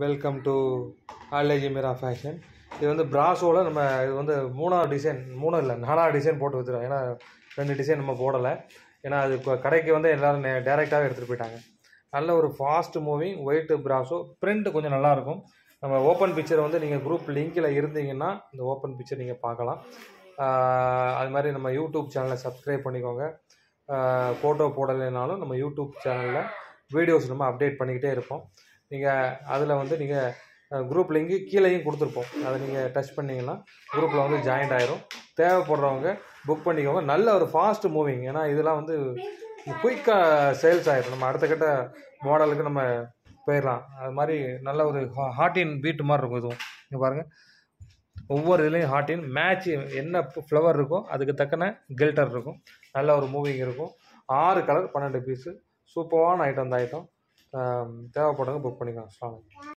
Welcome to ஆலேஜி Meera fashion. இது வந்து பிராசோவில் நம்ம இது வந்து 3வது டிசைன், 3 இல்லை 4வது டிசைன் போட்டு வச்சுருவோம். ஏன்னா 2 டிசைன் நம்ம போடலை. ஏன்னா அது கடைக்கு வந்து எல்லோரும் டேரெக்டாகவே எடுத்துகிட்டு போயிட்டாங்க. நல்ல ஒரு fast moving white brasso, print கொஞ்சம் நல்லாயிருக்கும். நம்ம ஓப்பன் பிக்சர் வந்து நீங்கள் குரூப் லிங்கில் இருந்தீங்கன்னா இந்த ஓப்பன் பிக்சர் நீங்கள் பார்க்கலாம். அது மாதிரி நம்ம யூடியூப் சேனலை சப்ஸ்கிரைப் பண்ணிக்கோங்க. ஃபோட்டோ போடலைனாலும் நம்ம யூடியூப் சேனலில் வீடியோஸ் நம்ம அப்டேட் பண்ணிக்கிட்டே இருப்போம். நீங்கள் அதில் வந்து நீங்கள் குரூப் லிங்கு கீழேயும் கொடுத்துருப்போம். அதை நீங்கள் டச் பண்ணிங்கன்னா குரூப்பில் வந்து ஜாயின்ட் ஆகிரும். தேவைப்படுறவங்க புக் பண்ணிக்கோங்க. நல்ல ஒரு ஃபாஸ்ட் மூவிங். ஏன்னா இதெல்லாம் வந்து குயிக்காக சேல்ஸ் ஆகிடும். நம்ம அடுத்த கட்ட மாடலுக்கு நம்ம போயிடலாம். அது மாதிரி நல்ல ஒரு ஹார்டின் பீட்டு மாதிரி இருக்கும். இதுவும் இங்கே பாருங்கள், ஒவ்வொரு இதுலேயும் ஹார்டின் மேட்ச் என்ன ஃப்ளவர் இருக்கோ அதுக்கு தக்கன கில்டர் இருக்கும். நல்ல ஒரு மூவிங் இருக்கும். 6 கலர் 12 பீஸு. சூப்பரான ஐட்டம். இந்த ஐட்டம் தேவைப்படுங்க புக் பண்ணிக்கலாம்.